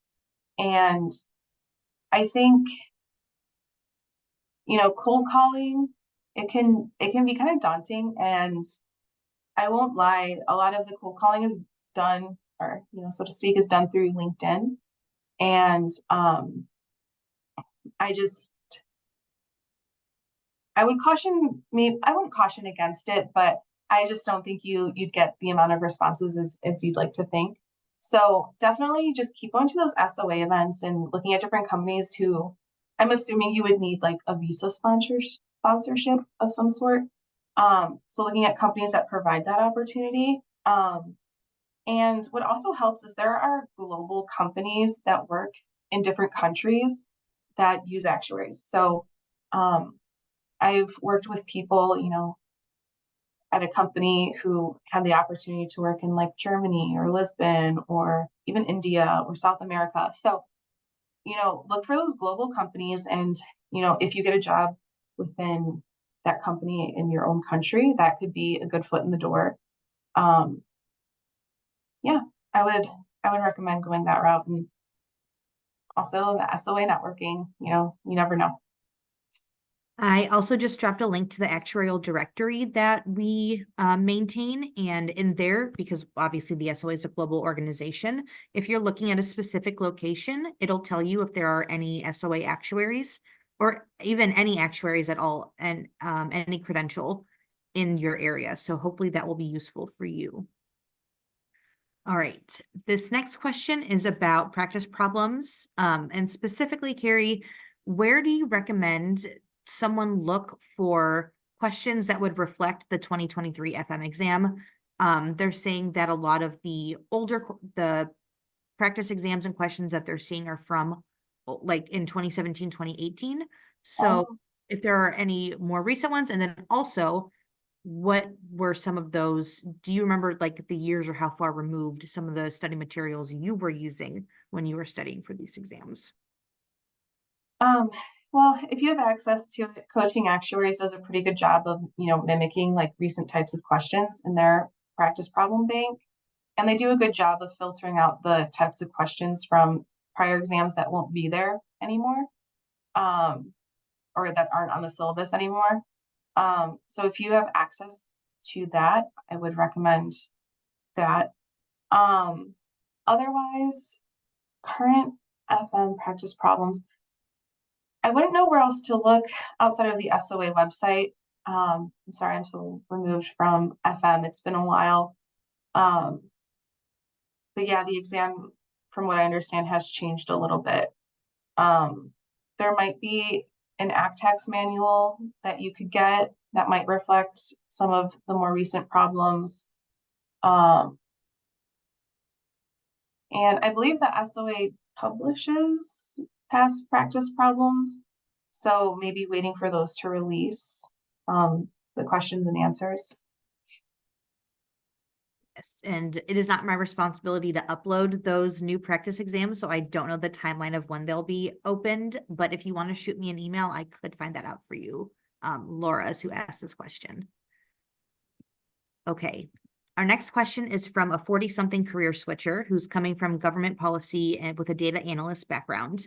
Speaker 2: and I think, cold calling, it can be kind of daunting, and I won't lie, a lot of the cold calling is done, or so to speak, is done through LinkedIn, and I just I would caution me. I wouldn't caution against it, but I just don't think you'd get the amount of responses as you'd like to think. So definitely just keep going to those SOA events and looking at different companies who I'm assuming you would need like a visa sponsorship of some sort. So looking at companies that provide that opportunity. And what also helps is there are global companies that work in different countries that use actuaries. So um, I've worked with people, at a company who had the opportunity to work in like Germany or Lisbon or even India or South America. So, look for those global companies. And, if you get a job within that company in your own country, that could be a good foot in the door. Um, yeah, I would recommend going that route. And also the SOA networking, you never know.
Speaker 1: I also just dropped a link to the actuarial directory that we maintain. And in there, because obviously the SOA is a global organization, if you're looking at a specific location, it'll tell you if there are any SOA actuaries or even any actuaries at all and any credential in your area. So hopefully that will be useful for you. All right, this next question is about practice problems. And specifically, Keri, where do you recommend someone look for questions that would reflect the 2023 FM exam? They're saying that a lot of the the practice exams and questions that they're seeing are from like in 2017, 2018. So
Speaker 2: Um,
Speaker 1: if there are any more recent ones, and then also what were some of those? Do you remember like the years or how far removed some of the study materials you were using when you were studying for these exams?
Speaker 2: Um, well, if you have access to it, Coaching Actuaries does a pretty good job of, mimicking like recent types of questions in their practice problem bank. And they do a good job of filtering out the types of questions from prior exams that won't be there anymore, um, or that aren't on the syllabus anymore. So if you have access to that, I would recommend that. Um, Otherwise, current FM practice problems. I wouldn't know where else to look outside of the SOA website. I'm sorry, I'm so removed from FM. It's been a while. Um, but yeah, the exam, from what I understand, has changed a little bit. There might be an ACTEX manual that you could get that might reflect some of the more recent problems. Um, and I believe the SOA publishes past practice problems. So maybe waiting for those to release the questions and answers.
Speaker 1: Yes, and it is not my responsibility to upload those new practice exams, so I don't know the timeline of when they'll be opened. But if you want to shoot me an email, I could find that out for you. Laura is who asked this question. Okay. Our next question is from a 40-something career switcher who's coming from government policy and with a data analyst background.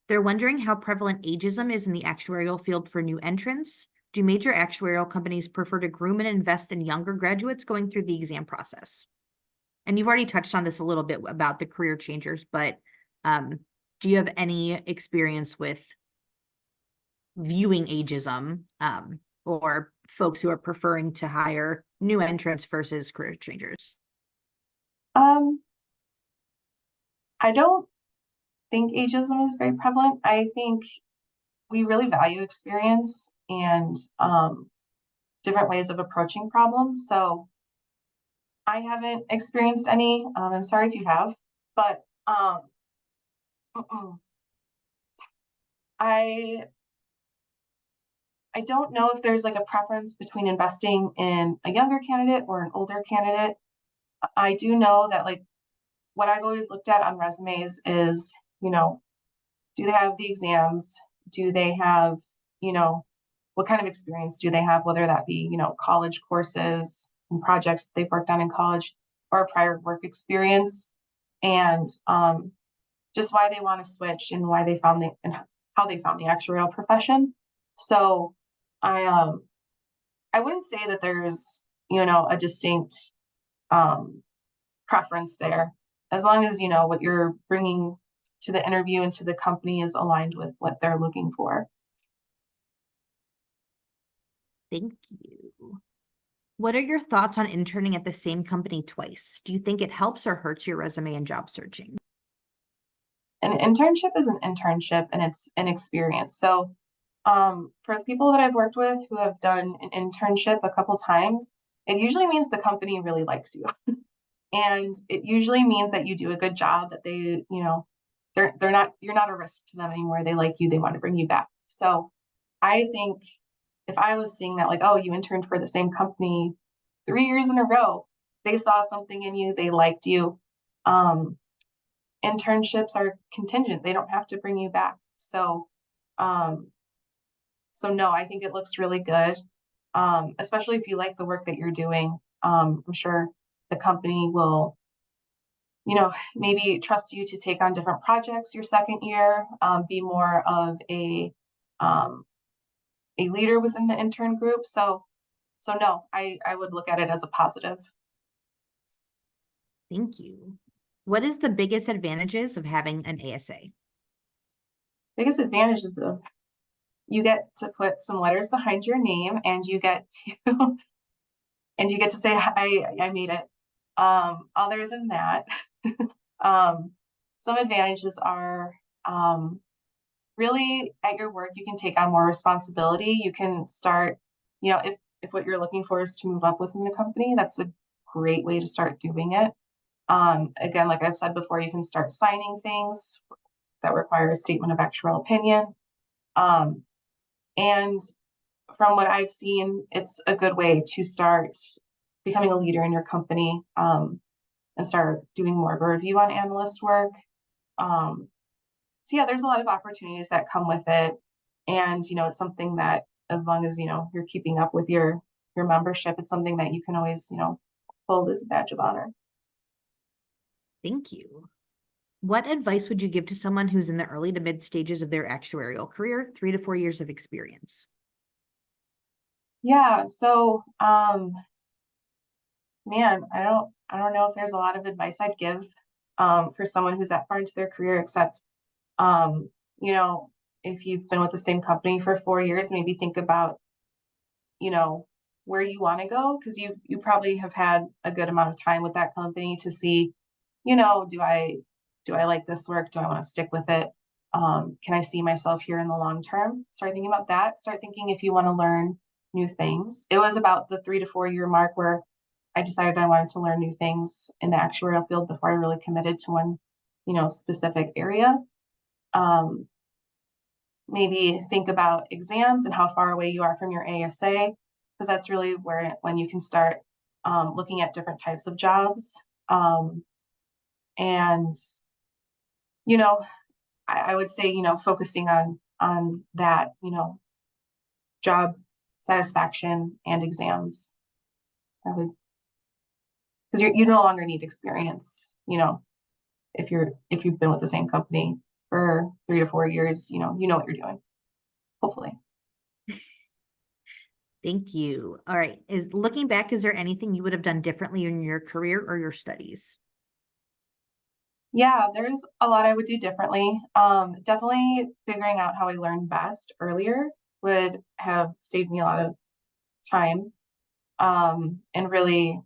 Speaker 1: They're wondering how prevalent ageism is in the actuarial field for new entrants. Do major actuarial companies prefer to groom and invest in younger graduates going through the exam process? And you've already touched on this a little bit about the career changers, but do you have any experience with viewing ageism or folks who are preferring to hire new entrants versus career changers?
Speaker 2: Um, I don't think ageism is very prevalent. I think we really value experience and different ways of approaching problems. So I haven't experienced any. I'm sorry if you have, but Um, I I don't know if there's like a preference between investing in a younger candidate or an older candidate. I do know that like what I've always looked at on resumes is, you know, do they have the exams? Do they have, you know, what kind of experience do they have, whether that be, college courses and projects they've worked on in college or prior work experience, and just why they want to switch and why they found the and how they found the actuarial profession. So I I wouldn't say that there's, a distinct um preference there, as long as what you're bringing to the interview and to the company is aligned with what they're looking for.
Speaker 1: Thank you. What are your thoughts on interning at the same company twice? Do you think it helps or hurts your resume and job searching?
Speaker 2: An internship is an internship and it's an experience. So for the people that I've worked with who have done an internship a couple times, it usually means the company really likes you. And it usually means that you do a good job, that they, they're not, you're not a risk to them anymore. They like you, they want to bring you back. So I think if I was seeing that, like, oh, you interned for the same company 3 years in a row, they saw something in you, they liked you. Um, Internships are contingent, they don't have to bring you back. Um, so no, I think it looks really good. Especially if you like the work that you're doing. I'm sure the company will, maybe trust you to take on different projects your second year, be more of um, a leader within the intern group. So no, I would look at it as a positive.
Speaker 1: Thank you. What is the biggest advantages of having an ASA?
Speaker 2: Biggest advantage is you get to put some letters behind your name, and you get to and you get to say I made it. Other than that, um, some advantages are really at your work you can take on more responsibility. You can start, if what you're looking for is to move up within the company, that's a great way to start doing it. Again, like I've said before, you can start signing things that require a statement of actuarial opinion. Um, and from what I've seen, it's a good way to start becoming a leader in your company, and start doing more of a review on analyst work. Um, so yeah, there's a lot of opportunities that come with it. And, it's something that as long as, you're keeping up with your membership, it's something that you can always, hold as a badge of honor.
Speaker 1: Thank you. What advice would you give to someone who's in the early to mid stages of their actuarial career, 3 to 4 years of experience?
Speaker 2: Yeah. So, man, I don't know if there's a lot of advice I'd give for someone who's that far into their career, except, um, you know, if you've been with the same company for 4 years, maybe think about, you know, where you want to go, because you probably have had a good amount of time with that company to see, do I like this work? Do I want to stick with it? Can I see myself here in the long term? Start thinking about that. Start thinking if you want to learn new things. It was about the 3 to 4 year mark where I decided I wanted to learn new things in the actuarial field before I really committed to one, specific area. Um, Maybe think about exams and how far away you are from your ASA, because that's really when you can start looking at different types of jobs. And you know, I would say, focusing on that, job satisfaction and exams. I would, because you no longer need experience, if you've been with the same company for 3 to 4 years, you know what you're doing, hopefully.
Speaker 1: Thank you. All right. Looking back, is there anything you would have done differently in your career or your studies?
Speaker 2: Yeah, there's a lot I would do differently. Definitely figuring out how I learned best earlier would have saved me a lot of time, and um, really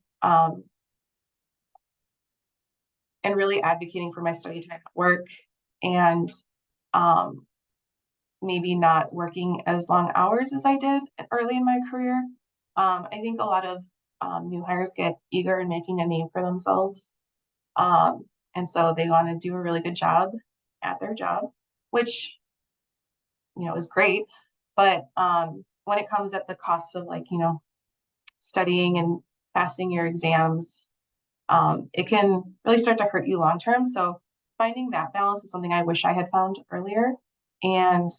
Speaker 2: advocating for my study time at work, and um, maybe not working as long hours as I did early in my career. I think a lot of new hires get eager in making a name for themselves, um, And so they want to do a really good job at their job, which, is great. But when it comes at the cost of like, studying and passing your exams, it can really start to hurt you long term. So finding that balance is something I wish I had found earlier. And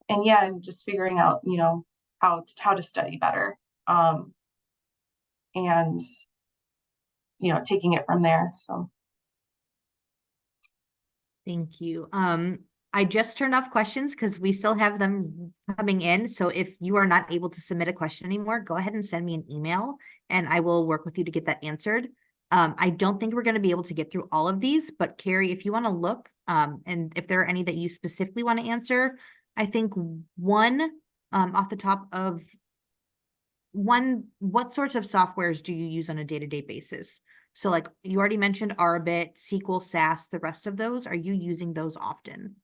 Speaker 2: yeah, and just figuring out, how to study better. And taking it from there. So
Speaker 1: Thank you. I just turned off questions because we still have them coming in. So if you are not able to submit a question anymore, go ahead and send me an email and I will work with you to get that answered. I don't think we're going to be able to get through all of these, but Carrie, if you want to look, and if there are any that you specifically want to answer, I think one, off the top of what sorts of softwares do you use on a day-to-day basis? So like you already mentioned Arbit, SQL, SAS, the rest of those, are you using those often?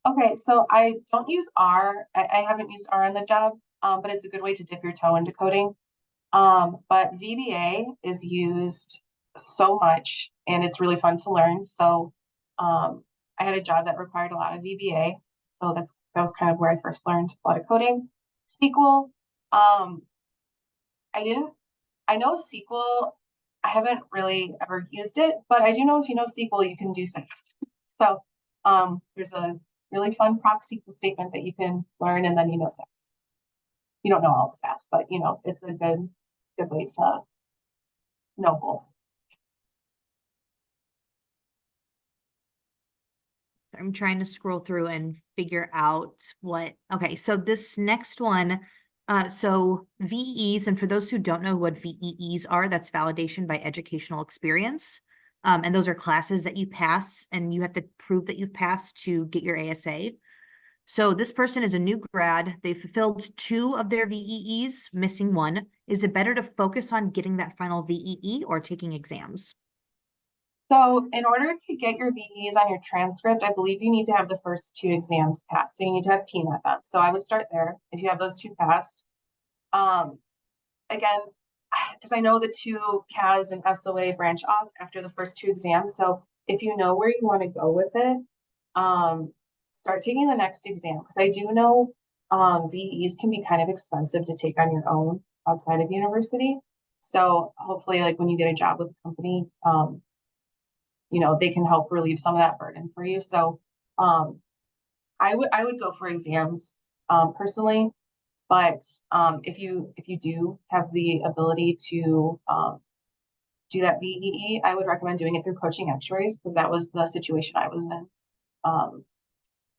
Speaker 2: okay, so I don't use R. I haven't used R on the job, but it's a good way to dip your toe into coding. But VBA is used so much and it's really fun to learn. So I had a job that required a lot of VBA. So that was kind of where I first learned a lot of coding. SQL, I know SQL, I haven't really ever used it, but I do know if you know SQL, you can do things. So there's a really fun proc SQL statement that you can learn and then you know SAS. You don't know all the SAS, but it's a good way to know both.
Speaker 1: I'm trying to scroll through and figure out okay, so this next one, so VEs, and for those who don't know what VEs are, that's validation by educational experience. And those are classes that you pass and you have to prove that you've passed to get your ASA. So this person is a new grad. They fulfilled 2 of their VEEs, missing 1. Is it better to focus on getting that final VEE or taking exams?
Speaker 2: So in order to get your VEs on your transcript, I believe you need to have the first 2 exams passed. So you need to have PMAT done. So I would start there if you have those 2 passed. Again, because I know the 2 CAS and SOA branch off after the first 2 exams. So if you know where you want to go with it, start taking the next exam. Because I do know VEs can be kind of expensive to take on your own outside of university. So hopefully, like when you get a job with a company, they can help relieve some of that burden for you. So I would go for exams personally, but if you do have the ability to do that VEE, I would recommend doing it through Coaching Actuaries because that was the situation I was in.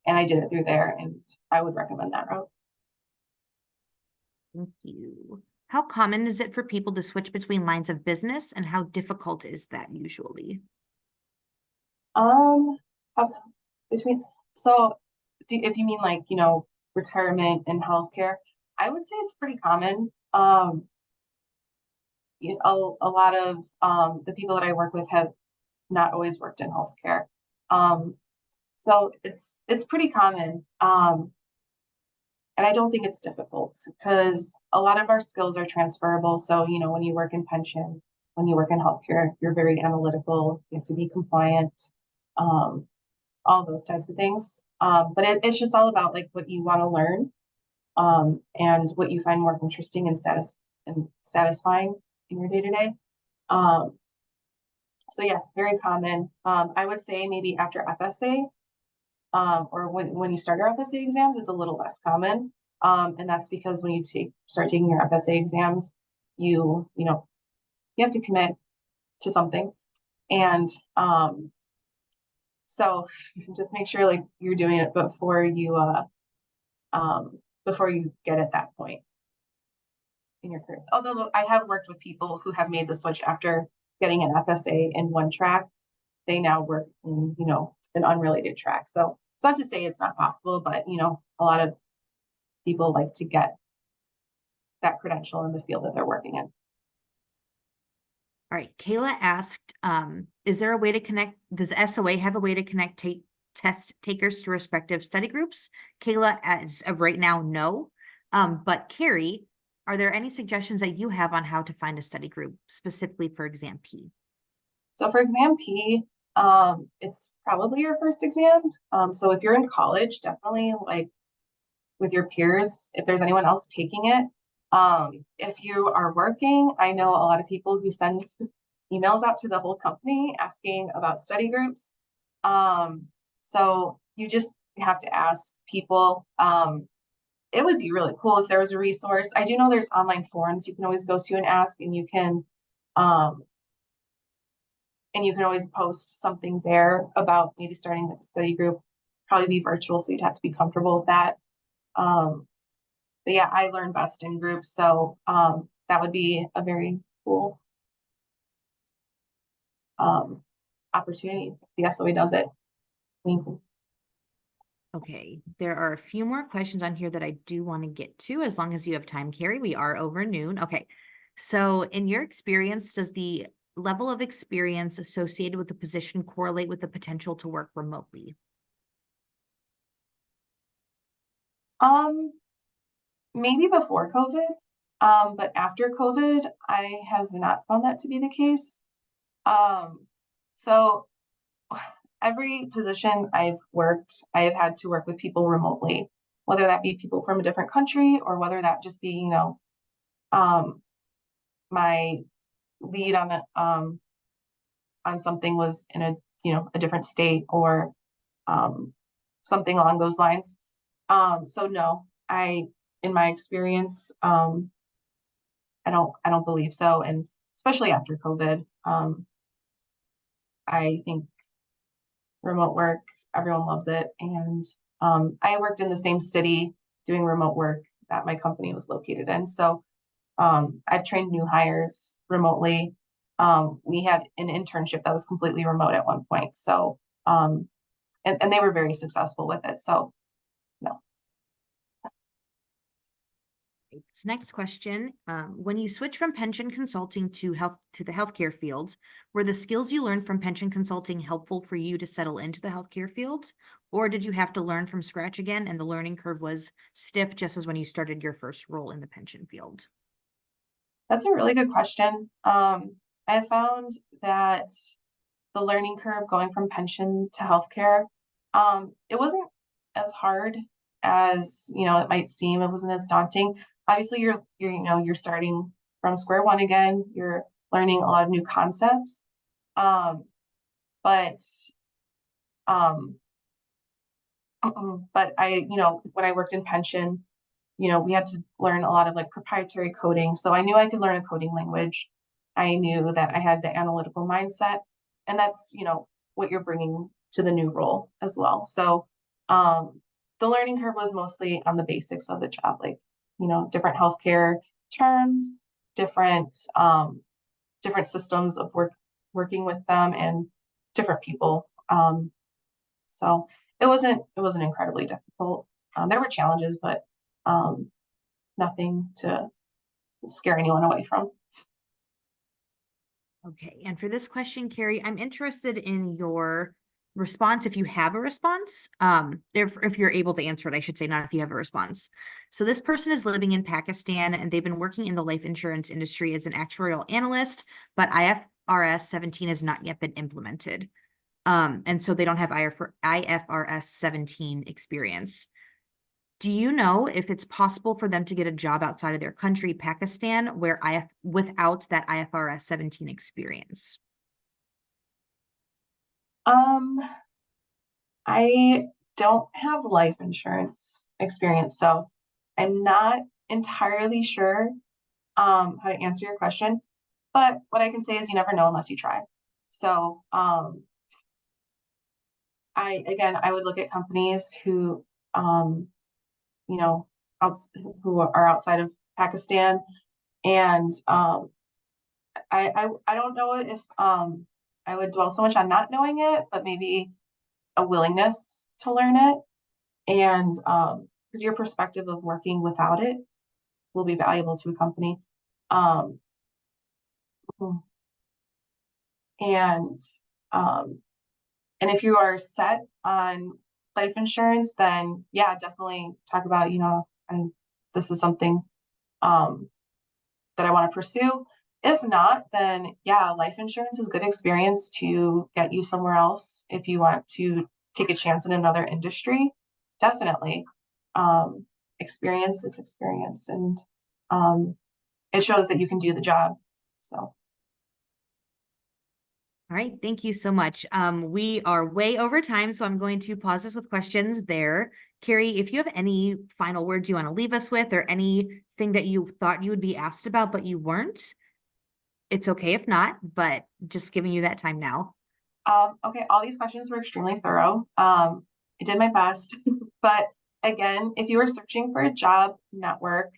Speaker 2: And I did it through there and I would recommend that route.
Speaker 1: Thank you. How common is it for people to switch between lines of business and how difficult is that usually?
Speaker 2: How between so if you mean like retirement and healthcare, I would say it's pretty common. A lot of the people that I work with have not always worked in healthcare. So it's pretty common. And I don't think it's difficult because a lot of our skills are transferable. So, when you work in pension, when you work in healthcare, you're very analytical, you have to be compliant, all those types of things. But it's just all about like what you want to learn, and what you find more interesting and satisfying in your day-to-day. So yeah, very common. I would say maybe after FSA, or when you start your FSA exams, it's a little less common. And that's because when you start taking your FSA exams, you have to commit to something. And so you can just make sure like you're doing it before you get at that point in your career. Although I have worked with people who have made the switch after getting an FSA in one track, they now work in, an unrelated track. So it's not to say it's not possible, but a lot of people like to get that credential in the field that they're working in.
Speaker 1: All right, Kayla asked, is there a way to connect, does SOA have a way to connect test takers to respective study groups? Kayla, as of right now, no. But Carrie, Are there any suggestions that you have on how to find a study group specifically for exam P?
Speaker 2: So for exam P, it's probably your first exam. So if you're in college, definitely like with your peers, if there's anyone else taking it. If you are working, I know a lot of people who send emails out to the whole company asking about study groups. So you just have to ask people. It would be really cool if there was a resource. I do know there's online forums you can always go to and ask, um, and you can always post something there about maybe starting a study group. Probably be virtual, so you'd have to be comfortable with that. Um, but yeah, I learn best in groups, so that would be a very cool um, opportunity if the SOA does it.
Speaker 1: Okay, there are a few more questions on here that I do want to get to as long as you have time, Carrie. We are over noon. Okay, so in your experience, does the level of experience associated with the position correlate with the potential to work remotely?
Speaker 2: Um, Maybe before COVID, but after COVID, I have not found that to be the case. Um, so every position I've worked, I have had to work with people remotely, whether that be people from a different country or whether that just be, um, my lead on something was in a different state or um, something along those lines. So no, in my experience, I don't believe so, and especially after COVID, I think remote work, everyone loves it, and I worked in the same city doing remote work that my company was located in, so I've trained new hires remotely. We had an internship that was completely remote at one point, so um, and they were very successful with it. So no.
Speaker 1: This next question, when you switch from pension consulting to the healthcare field, were the skills you learned from pension consulting helpful for you to settle into the healthcare field? Or did you have to learn from scratch again and the learning curve was stiff just as when you started your first role in the pension field?
Speaker 2: That's a really good question. I found that the learning curve going from pension to healthcare, it wasn't as hard as it might seem. It wasn't as daunting. Obviously, you're starting from square one again. You're learning a lot of new concepts. Um, but um, but when I worked in pension, we had to learn a lot of like proprietary coding. So I knew I could learn a coding language. I knew that I had the analytical mindset, and that's, what you're bringing to the new role as well. So um, the learning curve was mostly on the basics of the job, like, different healthcare terms, different different systems of working with them and different people. So it wasn't incredibly difficult. There were challenges, but um, nothing to scare anyone away from.
Speaker 1: Okay, and for this question, Carrie, I'm interested in your response if you have a response. If you're able to answer it, I should say, not if you have a response. So this person is living in Pakistan and they've been working in the life insurance industry as an actuarial analyst, but IFRS 17 has not yet been implemented. And so they don't have IFRS 17 experience. Do you know if it's possible for them to get a job outside of their country, Pakistan, without that IFRS 17 experience?
Speaker 2: Um, I don't have life insurance experience, so I'm not entirely sure how to answer your question. But what I can say is you never know unless you try. So I would look at companies who you know who are outside of Pakistan, and I don't know if I would dwell so much on not knowing it, but maybe a willingness to learn it, and because your perspective of working without it will be valuable to a company. Um, and um, and if you are set on life insurance, then yeah, definitely talk about, this is something that I want to pursue. If not, then yeah, life insurance is good experience to get you somewhere else if you want to take a chance in another industry. Definitely. Experience is experience, and it shows that you can do the job. So
Speaker 1: All right, thank you so much. We are way over time, so I'm going to pause this with questions there. Keri, if you have any final words you want to leave us with, or anything that you thought you would be asked about but you weren't, it's okay if not, but just giving you that time now.
Speaker 2: okay, all these questions were extremely thorough. I did my best, but again, if you are searching for a job network,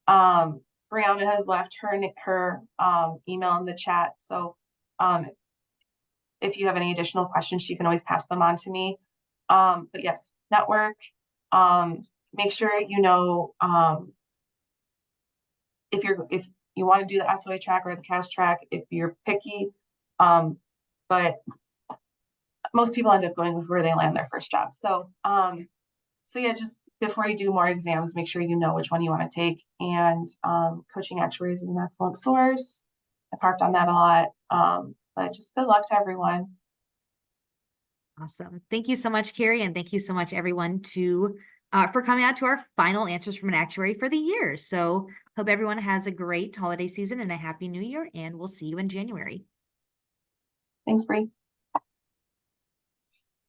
Speaker 2: Brianna has left her email in the chat. So if you have any additional questions, she can always pass them on to me. But yes, network. Make sure you know if you want to do the SOA track or the CAS track, if you're picky. But most people end up going with where they land their first job. So yeah, just before you do more exams, make sure you know which one you want to take. And Coaching Actuaries is an excellent source. I've harped on that a lot. But just good luck to everyone.
Speaker 1: Awesome. Thank you so much, Keri, and thank you so much, everyone, for coming out to our final answers from an actuary for the year. So hope everyone has a great holiday season and a happy new year, and we'll see you in January.
Speaker 2: Thanks, Bree.